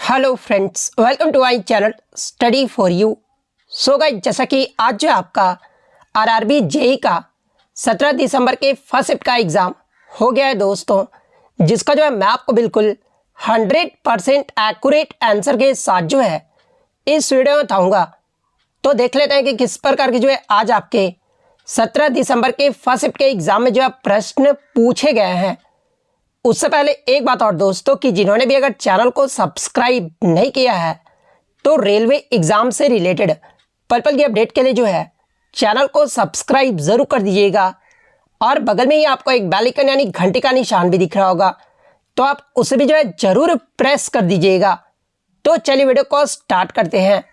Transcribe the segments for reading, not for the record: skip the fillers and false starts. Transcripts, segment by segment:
Hello friends, welcome to my channel study for you. So guys, जैसा कि आज जो आपका आरआरबी जेई का 17 दिसंबर के फर्स्ट शिफ्ट का एग्ज़ाम हो गया है दोस्तों, जिसका जो है मैं आपको बिल्कुल 100% एक्यूरेट आंसर के साथ जो है इस वीडियो में बताऊँगा। तो देख लेते हैं कि किस प्रकार के जो है आज आपके 17 दिसंबर के फर्स्ट शिफ्ट के एग्ज़ाम में जो है प्रश्न पूछे गए हैं। उससे पहले एक बात और दोस्तों कि जिन्होंने भी अगर चैनल को सब्सक्राइब नहीं किया है तो रेलवे एग्ज़ाम से रिलेटेड पल पल की अपडेट के लिए जो है चैनल को सब्सक्राइब ज़रूर कर दीजिएगा और बगल में ही आपको एक बेल आइकन यानी घंटी का निशान भी दिख रहा होगा, तो आप उसे भी जो है ज़रूर प्रेस कर दीजिएगा। तो चलिए वीडियो को स्टार्ट करते हैं।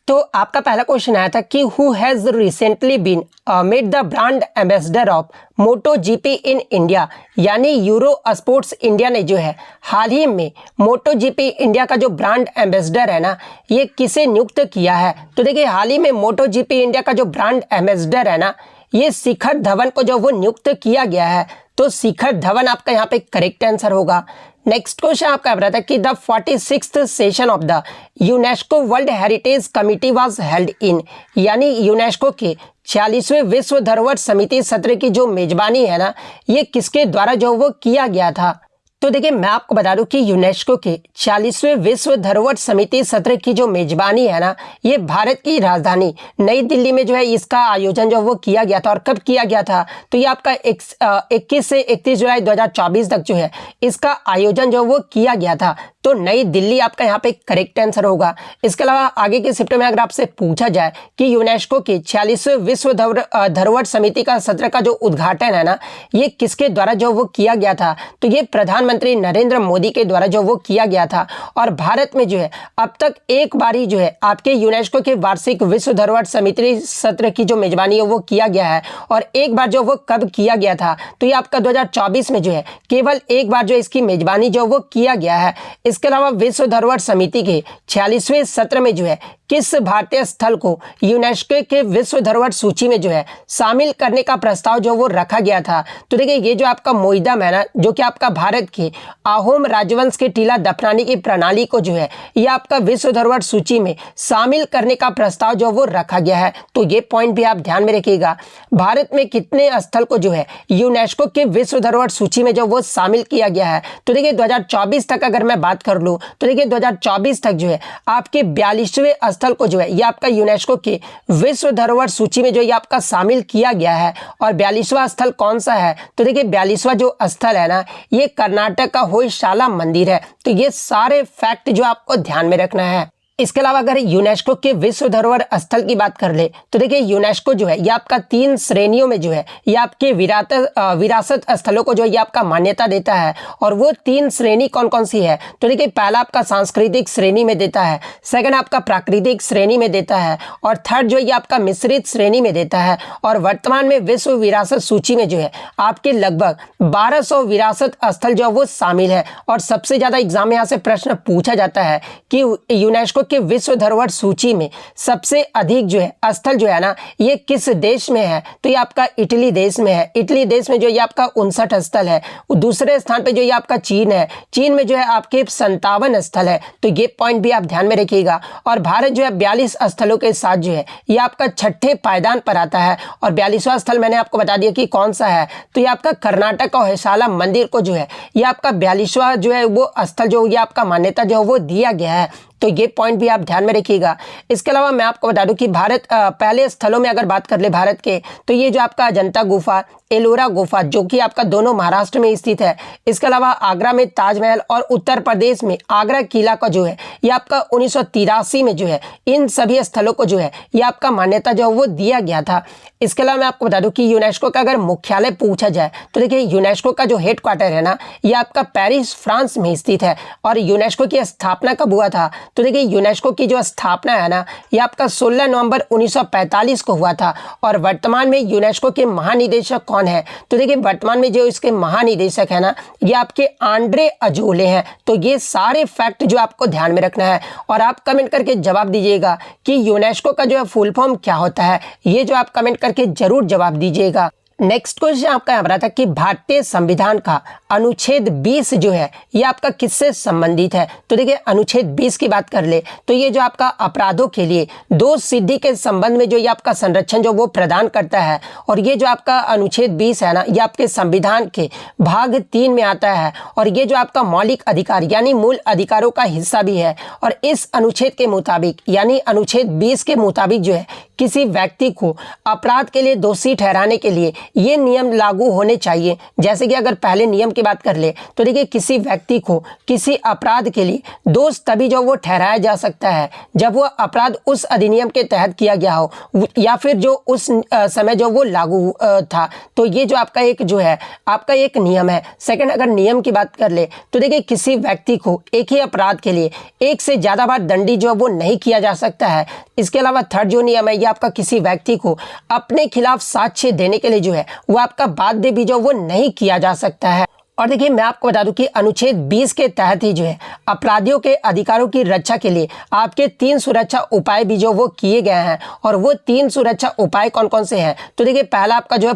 तो आपका पहला क्वेश्चन आया था कि who has recently been made the brand ambassador of Moto GP in India, यानी यूरो स्पोर्ट्स इंडिया ने जो है हाल ही में मोटो जीपी इंडिया का जो ब्रांड एम्बेसडर है ना, ये किसे नियुक्त किया है। तो देखिए, हाल ही में मोटो जीपी इंडिया का जो ब्रांड एम्बेसडर है ना, ये शिखर धवन को जो वो नियुक्त किया गया है। तो शिखर धवन आपका यहाँ पे करेक्ट आंसर होगा। नेक्स्ट क्वेश्चन आपका आ रहा था कि the 46th session of the UNESCO world heritage committee was held in, यानी यूनेस्को के 46वें विश्व धरोहर समिति सत्र की जो मेजबानी है ना, ये किसके द्वारा जो वो किया गया था। तो देखिए, मैं आपको बता दूं कि यूनेस्को के 46वें विश्व धरोहर समिति सत्र की जो मेजबानी है ना, ये भारत की राजधानी नई दिल्ली में जो है इसका आयोजन जो वो किया गया था। और कब किया गया था, तो ये आपका 21 से 31 जुलाई 2024 तक जो है इसका आयोजन जो वो किया गया था। तो नई दिल्ली आपका यहाँ पे करेक्ट आंसर होगा। इसके अलावा आगे के शिफ्ट में अगर आपसे पूछा जाए कि यूनेस्को के 46वें विश्व धरोहर समिति का सत्र का जो उद्घाटन है ना, ये किसके द्वारा जो वो किया गया था, तो ये प्रधानमंत्री नरेंद्र मोदी के द्वारा जो वो किया गया था। और भारत में जो है अब तक एक बार ही जो है आपके यूनेस्को के वार्षिक विश्व धरोहर समिति सत्र की जो मेजबानी है वो किया गया है। और एक बार जो वो कब किया गया था, तो ये आपका 2024 में जो है केवल एक बार जो इसकी मेजबानी जो वो किया गया है। इसके अलावा विश्व धरोहर समिति के 46वें सत्र में जो है किस भारतीय स्थल को यूनेस्को के विश्व धरोहर सूची में जो है शामिल करने का प्रस्ताव जो वो रखा गया था। तो देखिए, ये जो आपका मोईदम है ना, जो कि आपका भारत के आहोम राजवंश के टीला दफनाने की प्रणाली को जो है ये आपका विश्व धरोहर सूची में शामिल करने का प्रस्ताव जो वो रखा गया है। तो ये पॉइंट भी आप ध्यान में रखिएगा। भारत में कितने स्थल को जो है यूनेस्को के विश्व धरोहर सूची में जो वो शामिल किया गया है। तो देखिए, 2024 तक अगर मैं बात कर लूँ तो देखिए 2024 तक जो है आपके 42वें स्थल को जो है ये आपका यूनेस्को के विश्व धरोहर सूची में जो ये आपका शामिल किया गया है। और 42वां स्थल कौन सा है, तो देखिए 42वां जो स्थल है ना, ये कर्नाटक का होयशाला मंदिर है। तो ये सारे फैक्ट जो आपको ध्यान में रखना है। इसके अलावा अगर यूनेस्को के विश्व धरोहर स्थल की बात कर ले तो देखिए, यूनेस्को जो है ये आपका 3 श्रेणियों में जो है ये आपके विरासत स्थलों को जो है ये आपका मान्यता देता है। और वो 3 श्रेणी कौन कौन सी है, तो देखिए पहला आपका सांस्कृतिक श्रेणी में देता है, सेकंड आपका प्राकृतिक श्रेणी में देता है, और थर्ड जो ये आपका मिश्रित श्रेणी में देता है। और वर्तमान में विश्व विरासत सूची में जो है आपके लगभग 1200 विरासत स्थल जो वो शामिल है। और सबसे ज्यादा एग्जाम में यहाँ से प्रश्न पूछा जाता है कि यूनेस्को के विश्व धरोहर सूची में सबसे अधिक जो है स्थल जो है ना, ये किस देश में है, तो ये आपका इटली देश में है। इटली देश में जो ये आपका 59 स्थल है। दूसरे स्थान पे जो ये आपका चीन है, चीन में जो है आपके 57 स्थल है। तो ये पॉइंट भी आप ध्यान में रखिएगा। और भारत जो है 42 स्थलों के साथ जो है ये आपका 6ठे पायदान पर आता है। और 42वां स्थल मैंने आपको बता दिया कि कौन सा है, तो ये आपका कर्नाटक का होयसाला मंदिर को जो है ये आपका 42वां जो है वो स्थल जो ये आपका मान्यता जो है वो दिया गया है। तो ये पॉइंट भी आप ध्यान में रखिएगा। इसके अलावा मैं आपको बता दूं कि भारत पहले स्थलों में अगर बात कर ले भारत के, तो ये जो आपका अजंता गुफा, एलोरा गुफा, जो कि आपका दोनों महाराष्ट्र में स्थित है। इसके अलावा आगरा में ताजमहल और उत्तर प्रदेश में आगरा किला का जो है ये आपका 1983 में जो है इन सभी स्थलों को जो है ये आपका मान्यता जो है वो दिया गया था। इसके अलावा मैं आपको बता दूं कि यूनेस्को का अगर मुख्यालय पूछा जाए तो देखिए, यूनेस्को का जो हेडक्वार्टर है ना, ये आपका पेरिस फ्रांस में स्थित है। और यूनेस्को की स्थापना कब हुआ था, तो देखिए यूनेस्को की जो स्थापना है ना, ये आपका 16 नवंबर 1945 को हुआ था। और वर्तमान में यूनेस्को के महानिदेशक कौन है, तो देखिए वर्तमान में जो इसके महानिदेशक है ना, ये आपके आंड्रे अजोले हैं। तो ये सारे फैक्ट जो आपको ध्यान में रखना है। और आप कमेंट करके जवाब दीजिएगा कि यूनेस्को का जो है फुल फॉर्म क्या होता है, ये जो आप कमेंट करके जरूर जवाब दीजिएगा। नेक्स्ट क्वेश्चन आपका यहाँ रहा था कि भारतीय संविधान का अनुच्छेद 20 जो है ये आपका किससे संबंधित है। तो देखिए अनुच्छेद 20 की बात कर ले तो ये जो आपका अपराधों के लिए दोष सिद्धि के संबंध में जो ये आपका संरक्षण जो वो प्रदान करता है। और ये जो आपका अनुच्छेद 20 है ना, ये आपके संविधान के भाग 3 में आता है और ये जो आपका मौलिक अधिकार यानी मूल अधिकारों का हिस्सा भी है। और इस अनुच्छेद के मुताबिक यानी अनुच्छेद 20 के मुताबिक जो है किसी व्यक्ति को अपराध के लिए दोषी ठहराने के लिए ये नियम लागू होने चाहिए। जैसे कि अगर पहले नियम की बात कर ले तो देखिए किसी व्यक्ति को किसी अपराध के लिए दोष तभी जो वो ठहराया जा सकता है जब वो अपराध उस अधिनियम के तहत किया गया हो या फिर जो उस समय जो वो लागू था। तो ये जो आपका एक जो है आपका एक नियम है। सेकंड अगर नियम की बात कर ले तो देखिए किसी व्यक्ति को एक ही अपराध के लिए एक से ज़्यादा बार दंडित जो वो नहीं किया जा सकता है। इसके अलावा थर्ड जो नियम है ये आपका किसी व्यक्ति को अपने खिलाफ साक्ष्य देने के लिए जो है वो आपका बाध्य भी जो वो नहीं किया जा सकता है। और देखिए मैं आपको बता दूं कि अनुच्छेद 20 के तहत ही जो है अपराधियों के अधिकारों की रक्षा के लिए आपके 3 सुरक्षा उपाय भी जो वो किए गए हैं। और वो 3 सुरक्षा उपाय कौन कौन से हैं तो देखिए पहला आपका जो है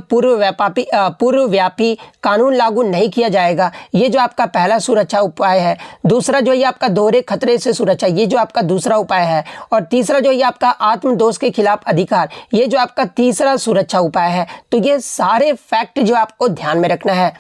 पूर्वव्यापी कानून लागू नहीं किया जाएगा, ये जो आपका पहला सुरक्षा उपाय है। दूसरा जो ये आपका दोहरे खतरे से सुरक्षा, ये जो आपका दूसरा उपाय है। और तीसरा जो ये आपका आत्मदोष के खिलाफ अधिकार, ये जो आपका तीसरा सुरक्षा उपाय है। तो ये सारे फैक्ट जो आपको ध्यान में रखना है।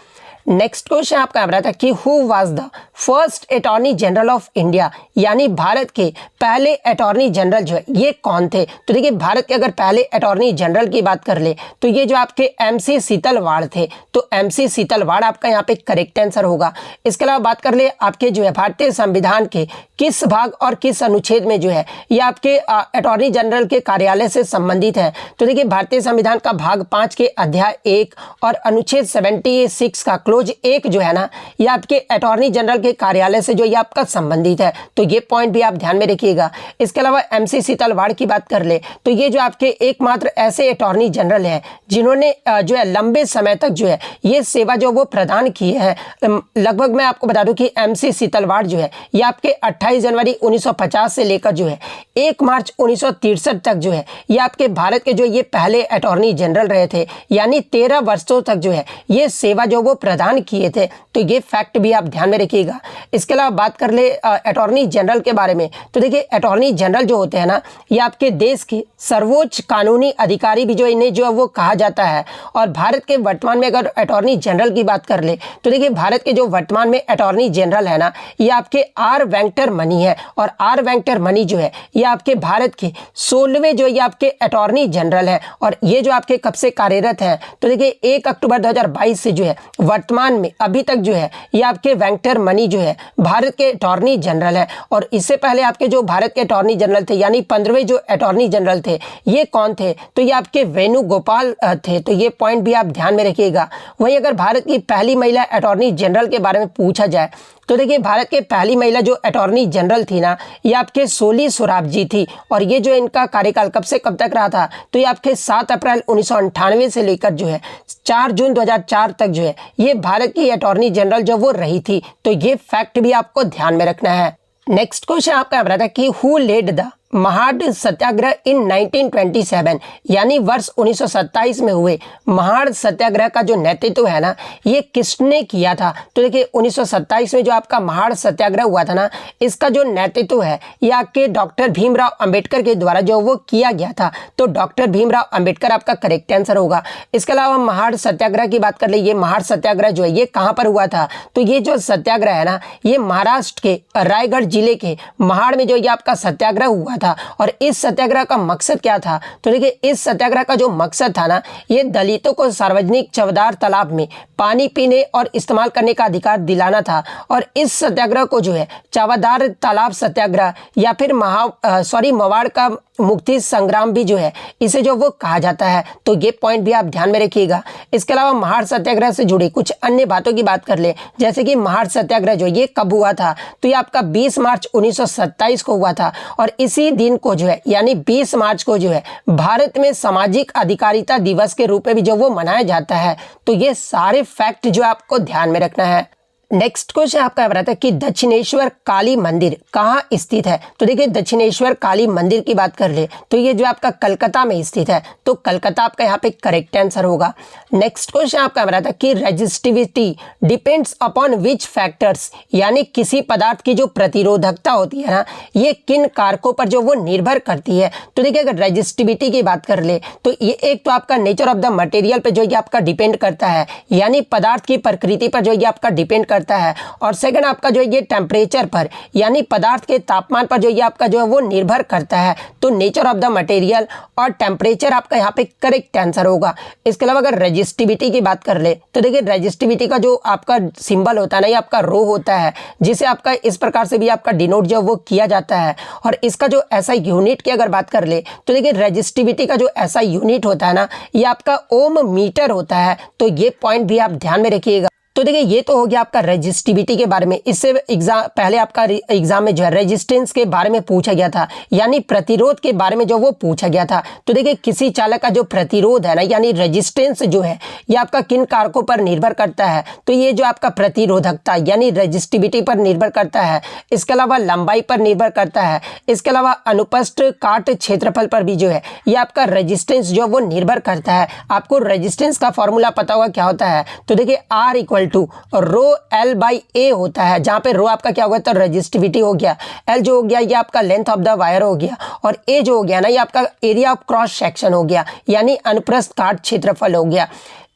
नेक्स्ट क्वेश्चन आपका रहा था कि who was the first attorney general of India, यानी भारत के पहले अटॉर्नी जनरल जो है ये कौन थे। तो देखिए भारत के अगर पहले अटॉर्नी जनरल की बात कर ले तो ये जो आपके MC सीतलवाड़ थे। तो MC सीतलवाड़ आपका यहाँ पे करेक्ट आंसर होगा। इसके अलावा बात कर ले आपके जो है भारतीय संविधान के किस भाग और किस अनुच्छेद में जो है ये आपके अटॉर्नी जनरल के कार्यालय से संबंधित है। तो देखिए भारतीय संविधान का भाग 5 के अध्याय 1 और अनुच्छेद 76 का क्लोज 1 जो है ना ये आपके अटॉर्नी जनरल के कार्यालय से जो ये आपका संबंधित है। तो ये पॉइंट भी आप ध्यान में रखिएगा। इसके अलावा MC सीतलवाड़ की बात कर ले तो ये जो आपके एकमात्र ऐसे अटॉर्नी जनरल हैं जिन्होंने जो है लंबे समय तक जो है ये सेवा जो वो प्रदान की है। लगभग मैं आपको बता दूं कि MC सीतलवाड़ जो है ये आपके 28 जनवरी 1950 से लेकर जो है 1 मार्च 1963 तक जो है ये आपके भारत के जो ये पहले अटॉर्नी जनरल रहे थे, यानी 13 वर्षों तक जो है ये सेवा जो वो प्रदान किए थे। तो ये फैक्ट भी आप ध्यान में रखिएगा। इसके अलावा बात कर ले अटॉर्नी जनरल के बारे में तो देखिए अटॉर्नी जनरल जो होते हैं ना ये आपके देश के सर्वोच्च कानूनी अधिकारी भी जो इन्हें जो है वो कहा जाता है। और भारत के वर्तमान में अगर अटॉर्नी जनरल की बात कर ले तो देखिए भारत के जो वर्तमान में अटॉर्नी जनरल है ना ये आपके R वेंकटरमणि है। और R वेंकटरमणि जो है ये आपके भारत के 16वें जो ये आपके अटॉर्नी जनरल है। और ये जो आपके कब से कार्यरत हैं तो देखिए 1 अक्टूबर 2022 से जो है वर्तमान में अभी तक जो है ये आपके वेंकटरमणि जो है भारत के अटॉर्नी जनरल है। और इससे पहले आपके जो भारत के अटॉर्नी जनरल थे यानी 15वें जो अटॉर्नी जनरल थे ये कौन थे तो ये आपके वेणुगोपाल थे। तो ये पॉइंट भी आप ध्यान में रखिएगा। वहीं अगर भारत की पहली महिला अटॉर्नी जनरल के बारे में पूछा जाए तो देखिए भारत के पहली महिला जो अटॉर्नी जनरल थी ना ये आपके सोली सोराबजी थी। और ये जो इनका कार्यकाल कब से कब तक रहा था तो ये आपके 7 अप्रैल 1998 से लेकर जो है 4 जून 2004 तक जो है ये भारत की अटॉर्नी जनरल जो वो रही थी। तो ये फैक्ट भी आपको ध्यान में रखना है। नेक्स्ट क्वेश्चन आपका रहा था कि हु लेड द महाड़ सत्याग्रह इन 1927, यानी वर्ष 1927 में हुए महाड़ सत्याग्रह का जो नेतृत्व है ना ये किसने किया था। तो देखिए 1927 में जो आपका महाड़ सत्याग्रह हुआ था ना इसका जो नेतृत्व है ये आपके डॉक्टर भीमराव अंबेडकर के द्वारा जो वो किया गया था। तो डॉक्टर भीमराव अंबेडकर आपका करेक्ट आंसर होगा। इसके अलावा महाड़ सत्याग्रह की बात कर ले, ये महाड़ सत्याग्रह जो है ये कहाँ पर हुआ था तो ये जो सत्याग्रह है ना ये महाराष्ट्र के रायगढ़ जिले के महाड़ में जो ये आपका सत्याग्रह हुआ था। और इस सत्याग्रह का मकसद क्या था तो देखिए इस सत्याग्रह का जो मकसद था ना ये दलितों को सार्वजनिक चवदार तालाब में पानी पीने और इस्तेमाल करने का अधिकार दिलाना था। और इस सत्याग्रह को जो है चवदार तालाब सत्याग्रह या फिर मवाड़ का मुक्ति संग्राम भी जो है इसे जो वो कहा जाता है। तो ये पॉइंट भी आप ध्यान में रखिएगा। इसके अलावा महाड़ सत्याग्रह से जुड़ी कुछ अन्य बातों की बात कर ले, जैसे कि महाड़ सत्याग्रह जो ये कब हुआ था तो ये आपका 20 मार्च 1927 को हुआ था। और इसी दिन को जो है यानी 20 मार्च को जो है भारत में सामाजिक अधिकारिता दिवस के रूप में भी जो वो मनाया जाता है। तो ये सारे फैक्ट जो आपको ध्यान में रखना है। नेक्स्ट क्वेश्चन आपका यहाँ पर आता है कि दक्षिणेश्वर काली मंदिर कहाँ स्थित है। तो देखिए दक्षिणेश्वर काली मंदिर की बात कर ले तो ये जो आपका कलकत्ता में स्थित है, तो कलकत्ता आपका यहाँ पे करेक्ट आंसर होगा। नेक्स्ट क्वेश्चन आपका यहाँ पर आता है कि resistivity depends upon which factors, यानी किसी पदार्थ की जो प्रतिरोधकता होती है ना, ये किन कारकों पर जो वो निर्भर करती है। तो देखिए अगर रेजिस्टिविटी की बात कर ले तो ये एक तो आपका नेचर ऑफ द मटेरियल पे जो ये आपका डिपेंड करता है, यानी पदार्थ की प्रकृति पर जो ये आपका डिपेंड करता है, और सेकंड आपका जो ये टेम्परेचर पर, यानी पदार्थ के तापमान पर जो ये आपका जो है वो निर्भर करता है। तो नेचर ऑफ द मटेरियल और टेम्परेचर आपका यहाँ पे करेक्ट आंसर होगा। इसके अलावा अगर रेजिस्टिविटी की बात कर ले तो देखिए रेजिस्टिविटी का जो आपका सिंबल होता है ना, ये आपका रो होता है, जिसे आपका इस प्रकार से भी आपका डिनोट जो वो किया जाता है। और इसका जो ऐसा यूनिट की अगर बात कर ले तो देखिए रेजिस्टिविटी का जो ऐसा यूनिट होता है ना, ये आपका ओम मीटर होता है। तो ये पॉइंट भी आप ध्यान में रखिएगा। तो देखिए ये तो हो गया आपका रेजिस्टिविटी के बारे में। इससे एग्जाम पहले आपका एग्जाम में जो है रेजिस्टेंस के बारे में पूछा गया था, यानी प्रतिरोध के बारे में जो वो पूछा गया था। तो देखिए किसी चालक का जो प्रतिरोध है ना, यानी रेजिस्टेंस जो है, ये आपका किन कारकों पर निर्भर करता है। तो ये जो आपका प्रतिरोधकता यानी रेजिस्टिविटी पर निर्भर करता है। इसके अलावा लंबाई पर निर्भर करता है। इसके अलावा अनुपस्थ काट क्षेत्रफल पर भी जो है ये आपका रेजिस्टेंस जो वो निर्भर करता है। आपको रेजिस्टेंस का फॉर्मूला पता होगा क्या होता है। तो देखिए R equal to rho L by A होता है, जहां पे रो आपका क्या होगा तो रेजिस्टिविटी हो गया, एल जो हो गया ये आपका लेंथ ऑफ द वायर हो गया, और ए जो हो गया ना ये आपका एरिया ऑफ क्रॉस सेक्शन हो गया, यानी अनुप्रस्थ काट क्षेत्रफल हो गया।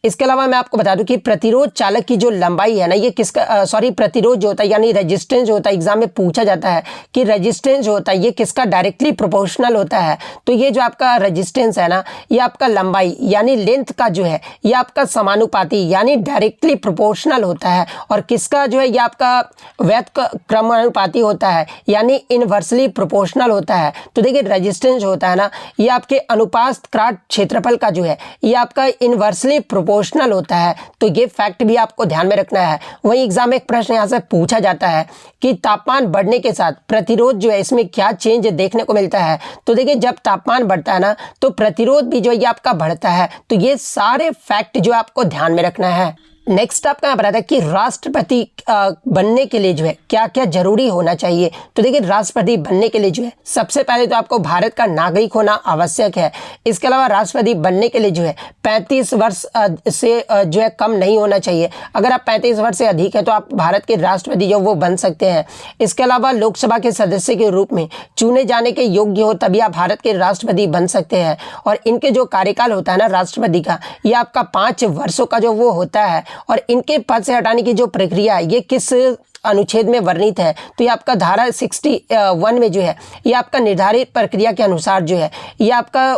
इसके अलावा मैं आपको बता दूं कि प्रतिरोध चालक की जो लंबाई है ना, ये किसका प्रतिरोध जो होता है यानी रेजिस्टेंस जो होता है, एग्जाम में पूछा जाता है कि रेजिस्टेंस जो होता है ये किसका डायरेक्टली प्रोपोर्शनल होता है। तो ये जो आपका रेजिस्टेंस है ना, ये आपका लंबाई यानी लेंथ का जो है ये आपका समानुपाती यानी डायरेक्टली प्रोपोर्शनल होता है, और किसका जो है ये आपका व्युत्क्रमानुपाती होता है यानी इनवर्सली प्रोपोर्शनल होता है। तो देखिए रेजिस्टेंस जो होता है ना, ये आपके अनुपात काट क्षेत्रफल का जो है ये आपका इनवर्सली प्रोपोर्शनल होता है। तो ये फैक्ट भी आपको ध्यान में रखना है। वहीं एग्जाम में एक प्रश्न यहाँ से पूछा जाता है कि तापमान बढ़ने के साथ प्रतिरोध जो है इसमें क्या चेंज देखने को मिलता है। तो देखिए जब तापमान बढ़ता है ना तो प्रतिरोध भी जो है ये आपका बढ़ता है। तो ये सारे फैक्ट जो आपको ध्यान में रखना है। नेक्स्ट आपका यहाँ पर आता है कि राष्ट्रपति बनने के लिए जो है क्या क्या जरूरी होना चाहिए। तो देखिए राष्ट्रपति बनने के लिए जो है सबसे पहले तो आपको भारत का नागरिक होना आवश्यक है। इसके अलावा राष्ट्रपति बनने के लिए जो है 35 वर्ष से जो है कम नहीं होना चाहिए। अगर आप 35 वर्ष से अधिक है तो आप भारत के राष्ट्रपति जो वो बन सकते हैं। इसके अलावा लोकसभा के सदस्य के रूप में चुने जाने के योग्य हो तभी आप भारत के राष्ट्रपति बन सकते हैं। और इनके जो कार्यकाल होता है ना राष्ट्रपति का, ये आपका 5 वर्षों का जो वो होता है। और इनके पद से हटाने की जो प्रक्रिया है ये किस अनुच्छेद में वर्णित है। तो ये आपका धारा 61 में जो है ये आपका निर्धारित प्रक्रिया के अनुसार जो है ये आपका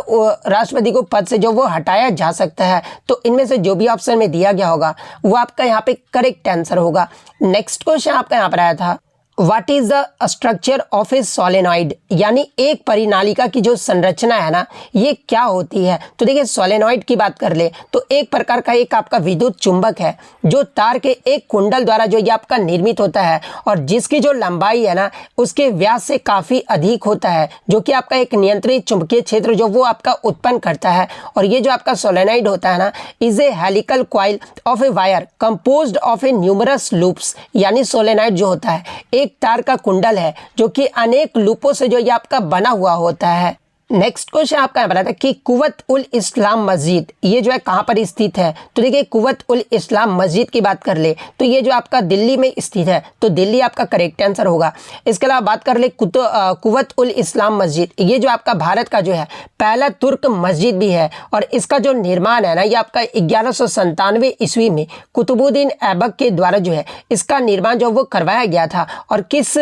राष्ट्रपति को पद से जो वो हटाया जा सकता है। तो इनमें से जो भी ऑप्शन में दिया गया होगा वो आपका यहाँ पे करेक्ट आंसर होगा। नेक्स्ट क्वेश्चन आपका यहाँ पर आया था what is the structure of A solenoid, यानी एक परिनालिका की जो संरचना है ना ये क्या होती है। तो देखिए सोलेनॉइड की बात कर ले तो एक प्रकार का एक आपका विद्युत चुंबक है जो तार के एक कुंडल द्वारा जो ये आपका निर्मित होता है, और जिसकी जो लंबाई है ना उसके व्यास से काफ़ी अधिक होता है, जो कि आपका एक नियंत्रित चुंबकीय क्षेत्र जो वो आपका उत्पन्न करता है। और ये जो आपका सोलेनॉइड होता है ना is a helical coil of a wire composed of A numerous loops, यानी सोलेनॉइड जो होता है एक तार का कुंडल है जो कि अनेक लूपों से जो ये आपका बना हुआ होता है। नेक्स्ट क्वेश्चन आपका यहाँ पर आता है कि कुव्वत उल इस्लाम मस्जिद ये जो है कहाँ पर स्थित है। तो देखिए कुव्वत उल इस्लाम मस्जिद की बात कर ले तो ये जो आपका दिल्ली में स्थित है, तो दिल्ली आपका करेक्ट आंसर होगा। इसके अलावा बात कर ले कुव्वत उल इस्लाम मस्जिद ये जो आपका भारत का जो है पहला तुर्क मस्जिद भी है, और इसका जो निर्माण है ना ये आपका 1197 ईस्वी में कुतुबुद्दीन ऐबक के द्वारा जो है इसका निर्माण जो वो करवाया गया था। और किस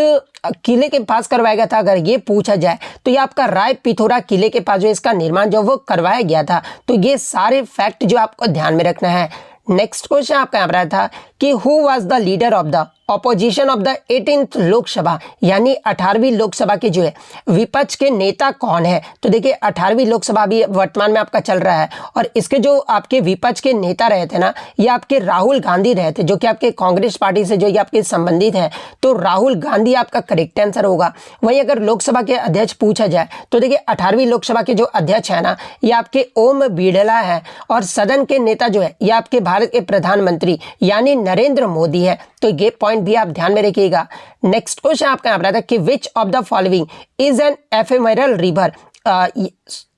किले के पास करवाया गया था अगर ये पूछा जाए तो ये आपका राय पिथौरा किले के पास जो इसका निर्माण जो वो करवाया गया था। तो ये सारे फैक्ट जो आपको ध्यान में रखना है। नेक्स्ट क्वेश्चन आपका यहाँ पर आया था कि who was the leader of the opposition of the 18th Lok Sabha यानी 18वीं लोकसभा के जो है विपक्ष के नेता कौन है? तो देखिए 18वीं लोकसभा भी वर्तमान में आपका चल रहा है और इसके जो आपके विपक्ष के नेता रहे थे ना, ये आपके राहुल गांधी रहे थे, जो कि आपके कांग्रेस पार्टी से जो ये आपके संबंधित है। तो राहुल गांधी आपका करेक्ट आंसर होगा। वहीं अगर लोकसभा के अध्यक्ष पूछा जाए तो देखिए 18वीं लोकसभा के जो अध्यक्ष है ना, ये आपके ओम बिड़ला है और सदन के नेता जो है ये आपके भारत के प्रधानमंत्री यानी नरेंद्र मोदी है। तो ये पॉइंट भी आप ध्यान में रखिएगा। नेक्स्ट क्वेश्चन आपका यहाँ पर आता है कि which of the following is an ephemeral river,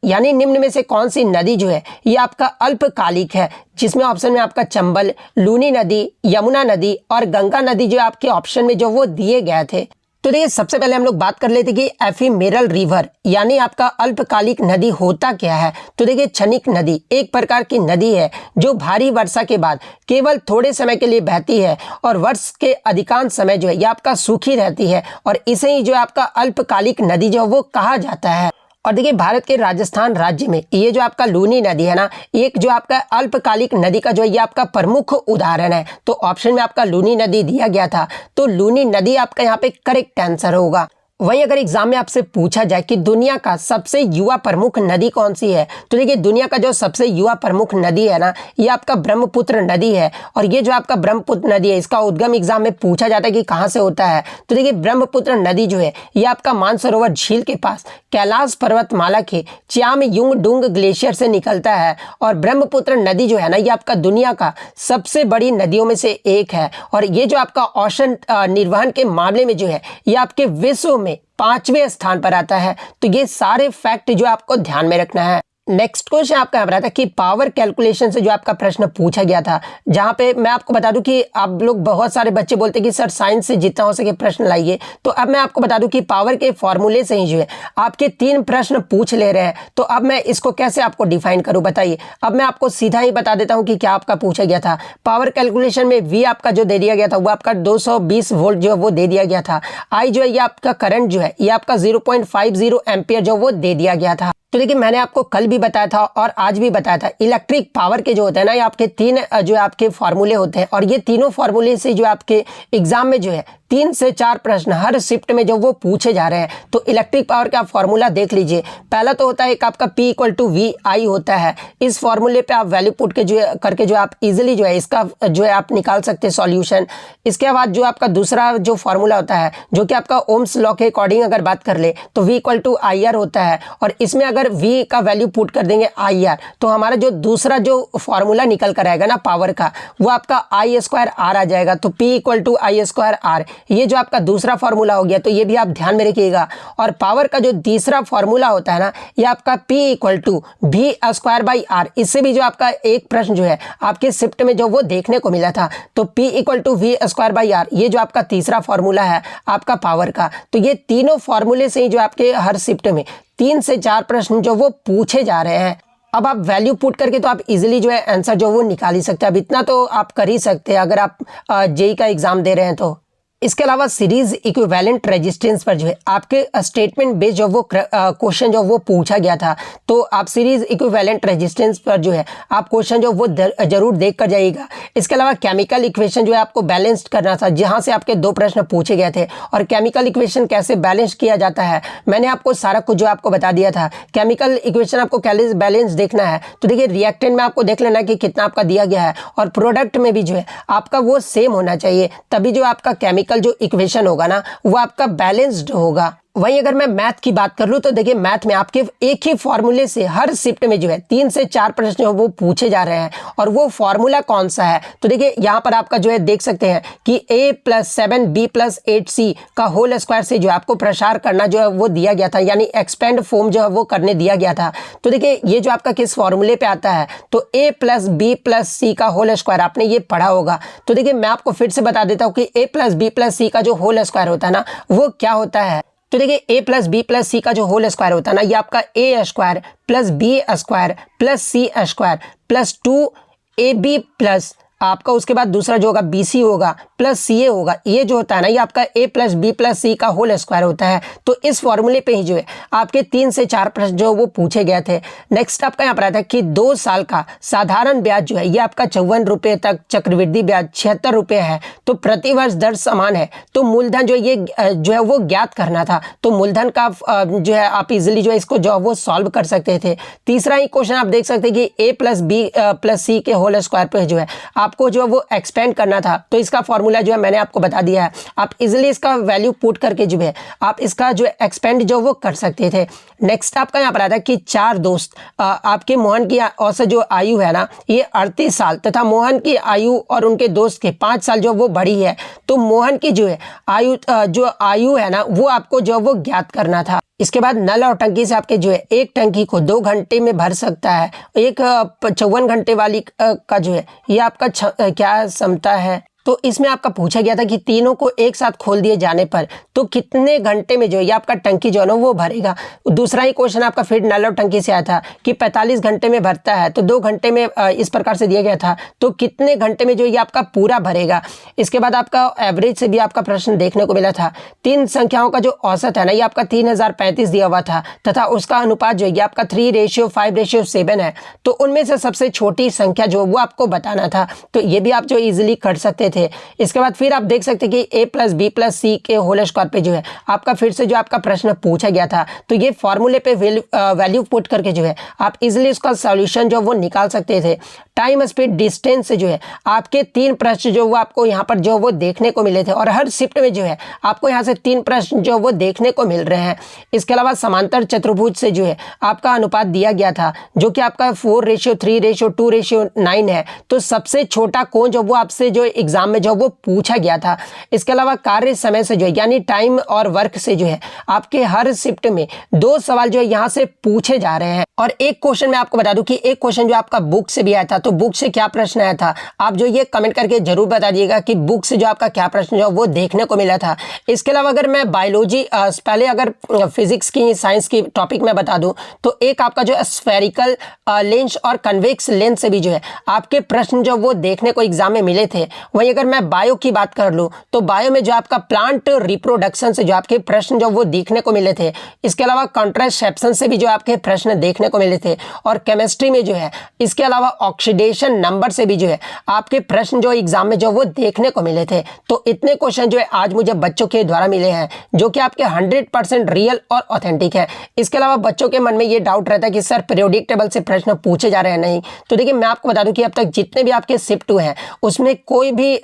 यानी निम्न में से कौन सी नदी जो है ये आपका अल्पकालिक है, जिसमें ऑप्शन में आपका चंबल, लूनी नदी, यमुना नदी और गंगा नदी जो आपके ऑप्शन में जो वो दिए गए थे। तो देखिए सबसे पहले हम लोग बात कर लेते कि एफिमेरल रिवर यानी आपका अल्पकालिक नदी होता क्या है। तो देखिए क्षणिक नदी एक प्रकार की नदी है जो भारी वर्षा के बाद केवल थोड़े समय के लिए बहती है और वर्ष के अधिकांश समय जो है ये आपका सूखी रहती है और इसे ही जो आपका अल्पकालिक नदी जो है वो कहा जाता है। और देखिए भारत के राजस्थान राज्य में ये जो आपका लूनी नदी है ना, एक जो आपका अल्पकालिक नदी का जो ये आपका प्रमुख उदाहरण है। तो ऑप्शन में आपका लूनी नदी दिया गया था, तो लूनी नदी आपका यहाँ पे करेक्ट आंसर होगा। वहीं अगर एग्जाम में आपसे पूछा जाए कि दुनिया का सबसे युवा प्रमुख नदी कौन सी है, तो देखिए दुनिया का जो सबसे युवा प्रमुख नदी है ना, ये आपका ब्रह्मपुत्र नदी है। और ये जो आपका ब्रह्मपुत्र नदी है इसका उद्गम एग्जाम में पूछा जाता है कि कहाँ से होता है। तो देखिए ब्रह्मपुत्र नदी जो है ये आपका मानसरोवर झील के पास कैलाश पर्वतमाला के च्यामयुंगडुंग ग्लेशियर से निकलता है। और ब्रह्मपुत्र नदी जो है ना, ये आपका दुनिया का सबसे बड़ी नदियों में से एक है और ये जो आपका ओशन निर्वहन के मामले में जो है ये आपके विश्व में 5वें स्थान पर आता है। तो ये सारे फैक्ट जो आपको ध्यान में रखना है। नेक्स्ट क्वेश्चन आपका यहाँ पर आता है कि पावर कैलकुलेशन से जो आपका प्रश्न पूछा गया था, जहाँ पे मैं आपको बता दूं कि आप लोग बहुत सारे बच्चे बोलते हैं कि सर साइंस से जितना हो सके प्रश्न लाइए। तो अब मैं आपको बता दूं कि पावर के फॉर्मूले से ही जो है आपके 3 प्रश्न पूछ ले रहे हैं। तो अब मैं इसको कैसे आपको डिफाइन करूँ बताइए। अब मैं आपको सीधा ही बता देता हूँ कि क्या आपका पूछा गया था। पावर कैलकुलेशन में V आपका जो दे दिया गया था वो आपका 220 वोल्ट जो है वो दे दिया गया था। I जो है ये आपका करंट जो है ये आपका 0.50 एम्पियर जो वो दे दिया गया था। तो देखिए मैंने आपको कल भी बताया था और आज भी बताया था, इलेक्ट्रिक पावर के जो होते हैं ना, ये आपके 3 जो आपके फॉर्मूले होते हैं और ये तीनों फॉर्मूले से जो आपके एग्जाम में जो है 3 से 4 प्रश्न हर शिफ्ट में जो वो पूछे जा रहे हैं। तो इलेक्ट्रिक पावर का फॉर्मूला देख लीजिए। पहला तो होता है एक आपका P = VI होता है। इस फॉर्मूले पे आप वैल्यू पुट के जो करके जो आप इजीली जो है इसका जो है आप निकाल सकते हैं सॉल्यूशन। इसके बाद जो आपका दूसरा जो फॉर्मूला होता है जो कि आपका ओम्स लॉ के अकॉर्डिंग अगर बात कर ले तो V = IR होता है और इसमें अगर V का वैल्यू पुट कर देंगे IR तो हमारा जो दूसरा जो फॉर्मूला निकल कर आएगा ना पावर का वो आपका I² R आ जाएगा। तो P = I² R, ये जो आपका दूसरा फॉर्मूला हो गया। तो ये भी आप ध्यान में रखिएगा। और पावर का जो तीसरा फॉर्मूला होता है ना, ये आपका P = V² R, इससे भी जो आपका एक प्रश्न जो है आपके शिफ्ट में जो वो देखने को मिला था। तो P = V² R, ये जो आपका तीसरा फॉर्मूला है आपका पावर का। तो ये तीनों फॉर्मूले से ही जो आपके हर शिफ्ट में 3 से 4 प्रश्न जो वो पूछे जा रहे हैं। अब आप वैल्यू पुट करके तो आप इजीली जो है आंसर जो वो निकाल ही सकते हैं। अब इतना तो आप कर ही सकते हैं अगर आप जेईई का एग्जाम दे रहे हैं तो। इसके अलावा सीरीज इक्विवेलेंट रेजिस्टेंस पर जो है आपके स्टेटमेंट बेस्ड जो वो क्वेश्चन जो वो पूछा गया था। तो आप सीरीज इक्विवेलेंट रेजिस्टेंस पर जो है आप क्वेश्चन जो वो जरूर देख कर जाइएगा। इसके अलावा केमिकल इक्वेशन जो है आपको बैलेंस्ड करना था, जहां से आपके 2 प्रश्न पूछे गए थे। और केमिकल इक्वेशन कैसे बैलेंस किया जाता है मैंने आपको सारा कुछ जो आपको बता दिया था। केमिकल इक्वेशन आपको कैसे बैलेंस देखना है तो देखिए रिएक्टेंट में आपको देख लेना कि कितना आपका दिया गया है और प्रोडक्ट में भी जो है आपका वो सेम होना चाहिए, तभी जो आपका केमिकल जो इक्वेशन होगा ना वो आपका बैलेंस्ड होगा। वहीं अगर मैं मैथ की बात कर लूं तो देखिए मैथ में आपके एक ही फॉर्मूले से हर शिफ्ट में जो है 3 से 4 प्रश्न वो पूछे जा रहे हैं। और वो फॉर्मूला कौन सा है तो देखिए यहाँ पर आपका जो है देख सकते हैं कि A + 7B + 8C का होल स्क्वायर से जो आपको प्रसार करना जो है वो दिया गया था, यानी एक्सपेंड फॉर्म जो है वो करने दिया गया था। तो देखिए ये जो आपका किस फॉर्मूले पे आता है तो A + B + C का होल स्क्वायर, आपने ये पढ़ा होगा। तो देखिए मैं आपको फिर से बता देता हूँ कि A + B + C का जो होल स्क्वायर होता है ना वो क्या होता है। तो देखिए A + B + C का जो होल स्क्वायर होता है ना, ये आपका A² + B² + C² + 2AB + आपका उसके बाद दूसरा जो होगा BC होगा प्लस CA होगा, ये जो होता है ना ये आपका A plus B plus C का होल स्क्वायर होता है। तो इस फॉर्मूले पे ही जो है आपके 3 से 4 प्रश्न जो वो पूछे गए थे। नेक्स्ट आपका यहाँ पर आता है कि 2 साल का साधारण ब्याज जो है ये आपका 54 रुपये तक, चक्रवृद्धि ब्याज 76 रुपये है। तो प्रति वर्ष दर समान है, तो मूलधन जो ये जो है वो ज्ञात करना था। तो मूलधन का जो है आप इजिली जो है इसको जो वो सॉल्व कर सकते थे। तीसरा ही क्वेश्चन आप देख सकते हैं कि A plus B plus C के होल स्क्वायर पे जो है आपको जो है वो एक्सपेंड करना था। तो इसका फॉर्मूला जो है मैंने आपको बता दिया है, आप इजिली इसका वैल्यू पुट करके जो है आप इसका जो एक्सपेंड जो वो कर सकते थे। नेक्स्ट आपका यहाँ पर आता है कि 4 दोस्त आपके मोहन की औसत जो आयु है ना ये 38 साल तथा मोहन की आयु और उनके दोस्त के 5 साल जो वो बड़ी है। तो मोहन की जो है आयु है ना वो आपको जो वो ज्ञात करना था। इसके बाद नल और टंकी से आपके जो है एक टंकी को 2 घंटे में भर सकता है, एक 54 घंटे वाली का जो है ये आपका क्या क्षमता है। तो इसमें आपका पूछा गया था कि तीनों को एक साथ खोल दिए जाने पर तो कितने घंटे में जो है आपका टंकी जो है ना वो भरेगा। दूसरा ही क्वेश्चन आपका फिर नल और टंकी से आया था कि 45 घंटे में भरता है, तो 2 घंटे में इस प्रकार से दिया गया था, तो कितने घंटे में जो ये आपका पूरा भरेगा। इसके बाद आपका एवरेज से भी आपका प्रश्न देखने को मिला था। 3 संख्याओं का जो औसत है ना ये आपका 3035 दिया हुआ था तथा उसका अनुपात जो है आपका 3:5:7 है। तो उनमें से सबसे छोटी संख्या जो वो आपको बताना था। तो ये भी आप जो इजिली कर सकते थे। इसके बाद फिर आप देख सकते हैं कि A plus B plus C के होल स्क्वायर पे जो है आपका फिर से जो आपका प्रश्न पूछा गया था। तो ये फॉर्मूले पे वैल्यू पुट करके जो है आप इजिली उसका सॉल्यूशन जो वो निकाल सकते थे। टाइम स्पीड डिस्टेंस से जो है आपके 3 प्रश्न जो वो आपको यहाँ पर जो वो देखने को मिले थे और हर शिफ्ट में जो है आपको यहाँ से 3 प्रश्न जो वो देखने को मिल रहे हैं। इसके अलावा समांतर चतुर्भुज से जो है आपका अनुपात दिया गया था जो कि आपका 4:3:2:9 है। तो सबसे छोटा कोण जो वो आपसे जो एग्जाम में जो वो पूछा गया था। इसके अलावा कार्य समय से जो है यानी टाइम और वर्क से जो है आपके हर शिफ्ट में 2 सवाल जो है यहाँ से पूछे जा रहे हैं। और एक क्वेश्चन मैं आपको बता दूं कि एक क्वेश्चन जो आपका बुक से भी आया था। तो बुक से क्या प्रश्न आया था आप जो ये कमेंट करके जरूर बता दिएगा कि बुक से जो आपका क्या प्रश्न जो वो देखने को मिला था। इसके अलावा अगर मैं बायोलॉजी पहले अगर फिजिक्स की साइंस की टॉपिक में बता दूं तो एक आपका जो स्फेरिकल लेंस और कन्वेक्स लेंस से भी जो है आपके प्रश्न जो वो देखने को एग्जाम में मिले थे। वहीं अगर मैं बायो की बात कर लूँ तो बायो में जो आपका प्लांट रिप्रोडक्शन से जो आपके प्रश्न जो वो देखने को मिले थे। इसके अलावा कॉन्ट्रासेप्शन से भी जो आपके प्रश्न देखने को मिले थे। और केमिस्ट्री में जो है इसके अलावा ऑक्सीडेशन नंबर से भी जो है आपके प्रश्न जो एग्जाम में जो वो देखने को मिले थे। तो इतने क्वेश्चन जो है आज मुझे बच्चों के द्वारा मिले हैं जो कि आपके 100% रियल और ऑथेंटिक है। इसके अलावा बच्चों के मन में ये डाउट रहता है कि सर पीरियोडिक टेबल से प्रश्न पूछे जा रहे हैं नहीं। तो देखिए मैं आपको बता दूं कि अब तक जितने भी आपके शिफ्ट हुए हैं उसमें कोई भी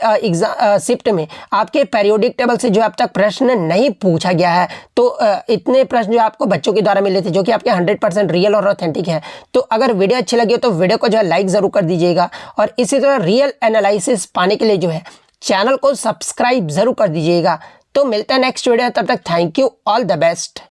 शिफ्ट में आपके पीरियोडिक टेबल से जो अब तक प्रश्न नहीं पूछा गया है। तो इतने प्रश्न जो आपको बच्चों के द्वारा मिले थे जो कि आपके 100% रियल और ऑथेंटिक है। तो अगर वीडियो अच्छी लगी हो तो वीडियो को जो है लाइक जरूर कर दीजिएगा और इसी तरह रियल एनालिसिस पाने के लिए जो है चैनल को सब्सक्राइब जरूर कर दीजिएगा। तो मिलते हैं नेक्स्ट वीडियो, तब तक thank you, all the best.